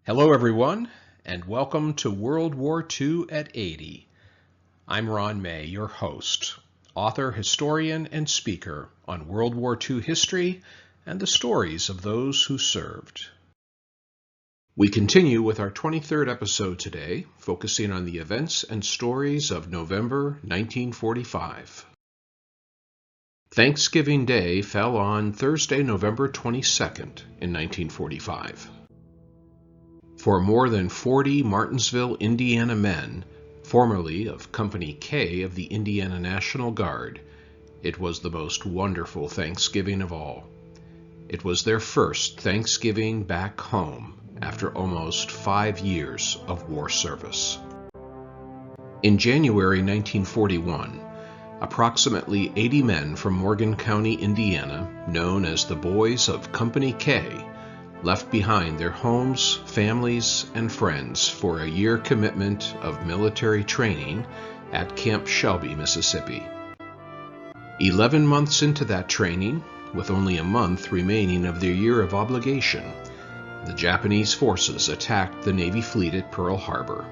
Hello everyone, and welcome to World War II at 80. I'm Ron May, your host, author, historian, and speaker on World War II history and the stories of those who served. We continue with our 23rd episode today, focusing on the events and stories of November 1945. Thanksgiving Day fell on Thursday, November 22nd in 1945. For more than 40 Martinsville, Indiana men, formerly of Company K of the Indiana National Guard, it was the most wonderful Thanksgiving of all. It was their first Thanksgiving back home after almost 5 years of war service. In January 1941, approximately 80 men from Morgan County, Indiana, known as the Boys of Company K, left behind their homes, families, and friends for a year commitment of military training at Camp Shelby, Mississippi. 11 months into that training, with only a month remaining of their year of obligation, the Japanese forces attacked the Navy fleet at Pearl Harbor.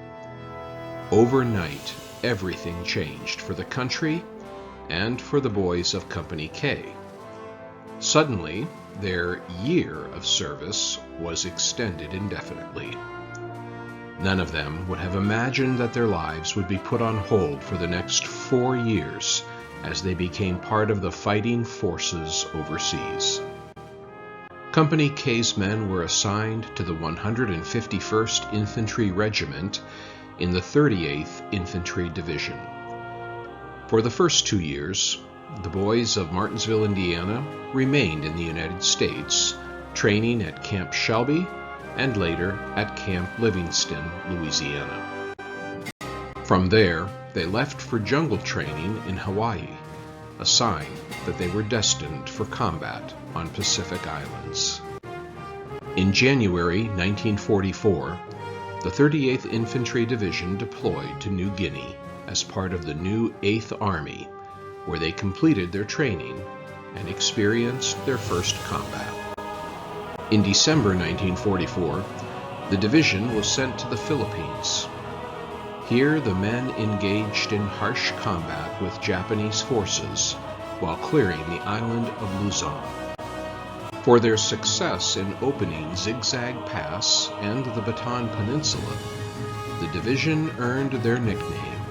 Overnight, everything changed for the country and for the Boys of Company K. Suddenly, their year of service was extended indefinitely. None of them would have imagined that their lives would be put on hold for the next 4 years as they became part of the fighting forces overseas. Company K's men were assigned to the 151st Infantry Regiment in the 38th Infantry Division. For the first 2 years, the Boys of Martinsville, Indiana, remained in the United States, training at Camp Shelby and later at Camp Livingston, Louisiana. From there, they left for jungle training in Hawaii, a sign that they were destined for combat on Pacific Islands. In January 1944, the 38th Infantry Division deployed to New Guinea as part of the new 8th Army, where they completed their training and experienced their first combat. In December 1944, the division was sent to the Philippines. Here, the men engaged in harsh combat with Japanese forces while clearing the island of Luzon. For their success in opening Zigzag Pass and the Bataan Peninsula, the division earned their nickname,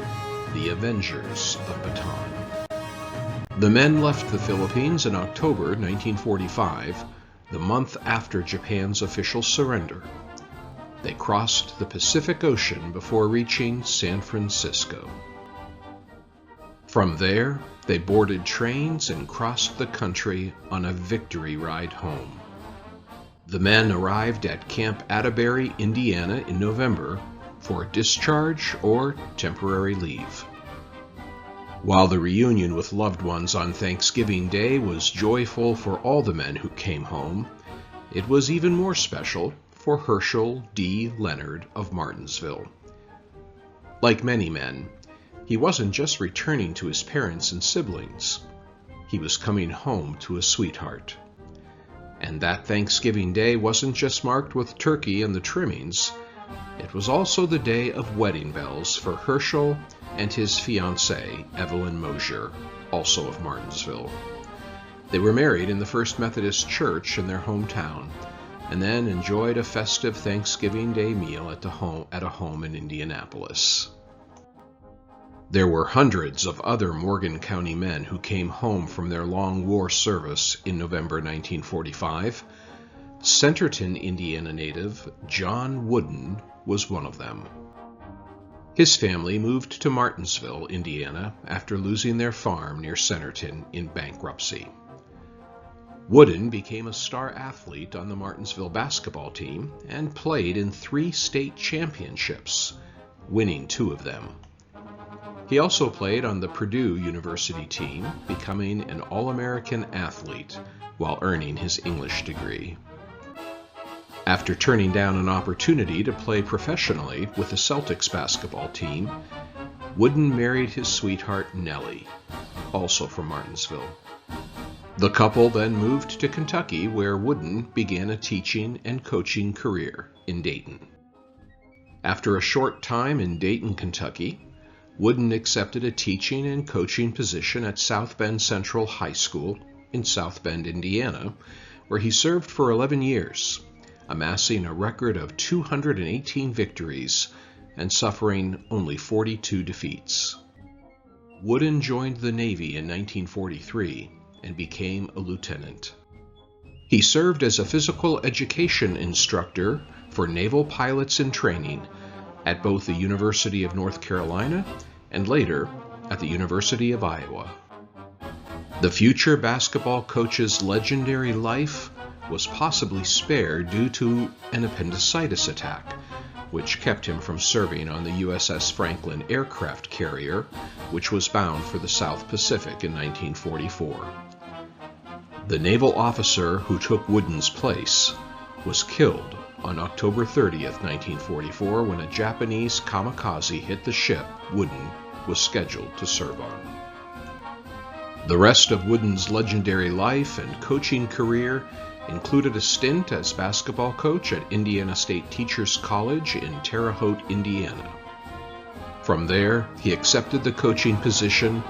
the Avengers of Bataan. The men left the Philippines in October 1945, the month after Japan's official surrender. They crossed the Pacific Ocean before reaching San Francisco. From there, they boarded trains and crossed the country on a victory ride home. The men arrived at Camp Atterbury, Indiana in November for discharge or temporary leave. While the reunion with loved ones on Thanksgiving Day was joyful for all the men who came home, it was even more special for Herschel D. Leonard of Martinsville. Like many men, he wasn't just returning to his parents and siblings. He was coming home to a sweetheart. And that Thanksgiving Day wasn't just marked with turkey and the trimmings. It was also the day of wedding bells for Herschel and his fiancée, Evelyn Mosier, also of Martinsville. They were married in the First Methodist Church in their hometown, and then enjoyed a festive Thanksgiving Day meal at a home in Indianapolis. There were hundreds of other Morgan County men who came home from their long war service in November 1945. Centerton, Indiana native John Wooden was one of them. His family moved to Martinsville, Indiana, after losing their farm near Centerton in bankruptcy. Wooden became a star athlete on the Martinsville basketball team and played in 3 state championships, winning 2 of them. He also played on the Purdue University team, becoming an All-American athlete while earning his English degree. After turning down an opportunity to play professionally with the Celtics basketball team, Wooden married his sweetheart Nellie, also from Martinsville. The couple then moved to Kentucky, where Wooden began a teaching and coaching career in Dayton. After a short time in Dayton, Kentucky, Wooden accepted a teaching and coaching position at South Bend Central High School in South Bend, Indiana, where he served for 11 years, amassing a record of 218 victories and suffering only 42 defeats. Wooden joined the Navy in 1943 and became a lieutenant. He served as a physical education instructor for naval pilots in training at both the University of North Carolina and later at the University of Iowa. The future basketball coach's legendary life was possibly spared due to an appendicitis attack, which kept him from serving on the USS Franklin aircraft carrier, which was bound for the South Pacific in 1944. The naval officer who took Wooden's place was killed on October 30th, 1944, when a Japanese kamikaze hit the ship Wooden was scheduled to serve on. The rest of Wooden's legendary life and coaching career included a stint as basketball coach at Indiana State Teachers College in Terre Haute, Indiana. From there, he accepted the coaching position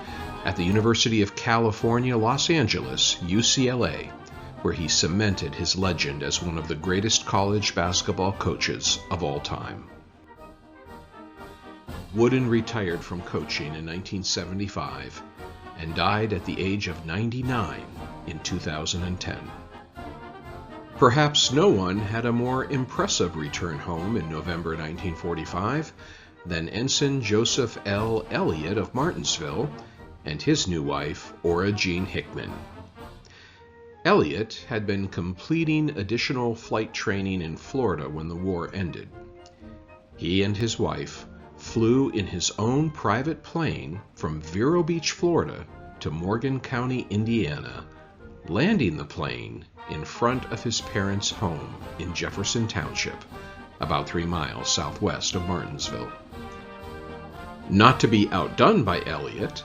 at the University of California, Los Angeles, UCLA, where he cemented his legend as one of the greatest college basketball coaches of all time. Wooden retired from coaching in 1975 and died at the age of 99 in 2010. Perhaps no one had a more impressive return home in November 1945 than Ensign Joseph L. Elliott of Martinsville and his new wife, Ora Jean Hickman. Elliott had been completing additional flight training in Florida when the war ended. He and his wife flew in his own private plane from Vero Beach, Florida to Morgan County, Indiana, landing the plane in front of his parents' home in Jefferson Township, about 3 miles southwest of Martinsville. Not to be outdone by Elliott,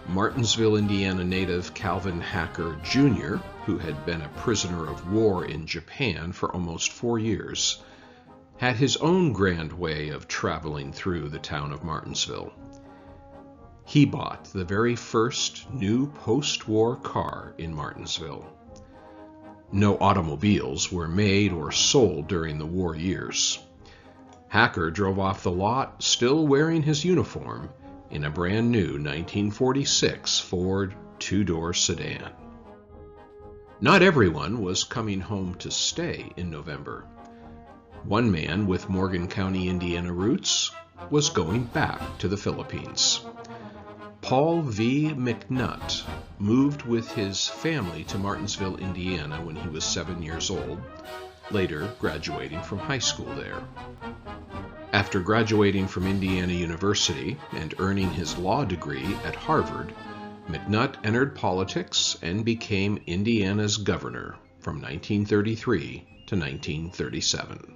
Martinsville, Indiana native Calvin Hacker Jr., who had been a prisoner of war in Japan for almost 4 years, had his own grand way of traveling through the town of Martinsville. He bought the very first new post-war car in Martinsville. No automobiles were made or sold during the war years. Hacker drove off the lot still wearing his uniform in a brand new 1946 Ford two-door sedan. Not everyone was coming home to stay in November. One man with Morgan County, Indiana roots was going back to the Philippines. Paul V. McNutt moved with his family to Martinsville, Indiana when he was 7 years old, later graduating from high school there. After graduating from Indiana University and earning his law degree at Harvard, McNutt entered politics and became Indiana's governor from 1933 to 1937.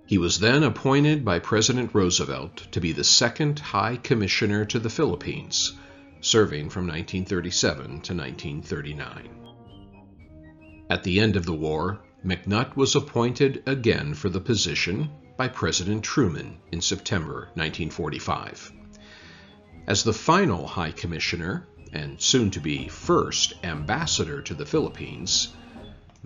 He was then appointed by President Roosevelt to be the second High Commissioner to the Philippines, serving from 1937 to 1939. At the end of the war, McNutt was appointed again for the position by President Truman in September 1945. As the final High Commissioner, and soon-to-be first ambassador to the Philippines,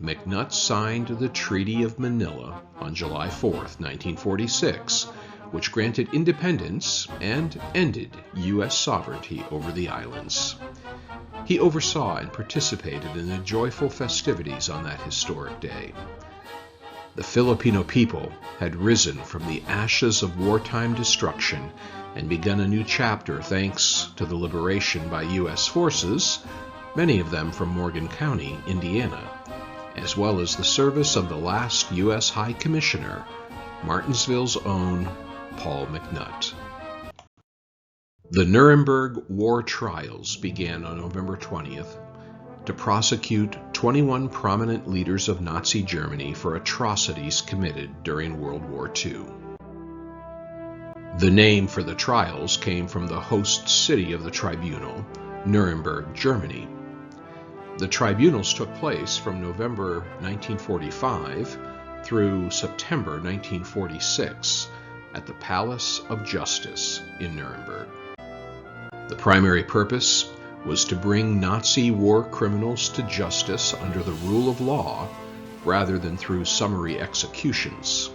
McNutt signed the Treaty of Manila on July 4, 1946, which granted independence and ended U.S. sovereignty over the islands. He oversaw and participated in the joyful festivities on that historic day. The Filipino people had risen from the ashes of wartime destruction and begun a new chapter thanks to the liberation by U.S. forces, many of them from Morgan County, Indiana, as well as the service of the last U.S. High Commissioner, Martinsville's own Paul McNutt. The Nuremberg War Trials began on November 20th to prosecute 21 prominent leaders of Nazi Germany for atrocities committed during World War II. The name for the trials came from the host city of the tribunal, Nuremberg, Germany. The tribunals took place from November 1945 through September 1946, at the Palace of Justice in Nuremberg. The primary purpose was to bring Nazi war criminals to justice under the rule of law rather than through summary executions,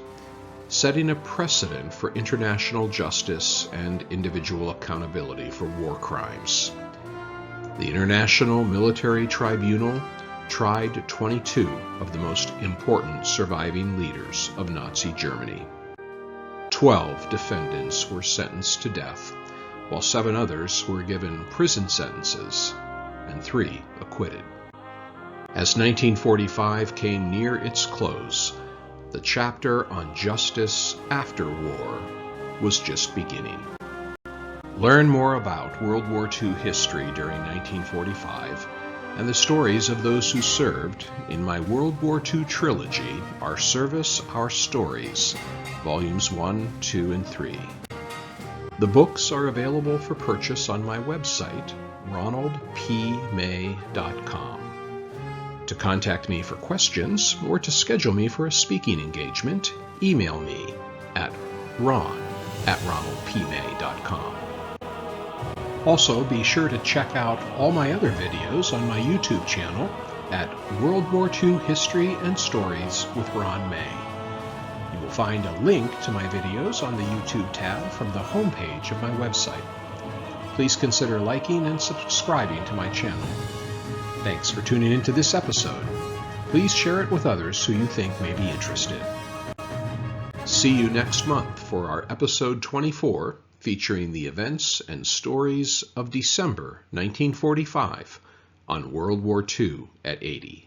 setting a precedent for international justice and individual accountability for war crimes. The International Military Tribunal tried 22 of the most important surviving leaders of Nazi Germany. 12 defendants were sentenced to death, while 7 others were given prison sentences, and 3 acquitted. As 1945 came near its close, the chapter on justice after war was just beginning. Learn more about World War II history during 1945 and the stories of those who served in my World War II trilogy, Our Service, Our Stories, Volumes 1, 2, and 3. The books are available for purchase on my website, ronaldpmay.com. To contact me for questions or to schedule me for a speaking engagement, email me at ron@ronaldpmay.com. Also, be sure to check out all my other videos on my YouTube channel at World War II History and Stories with Ron May. You will find a link to my videos on the YouTube tab from the homepage of my website. Please consider liking and subscribing to my channel. Thanks for tuning into this episode. Please share it with others who you think may be interested. See you next month for our episode 24, featuring the events and stories of December 1945 on World War II at 80.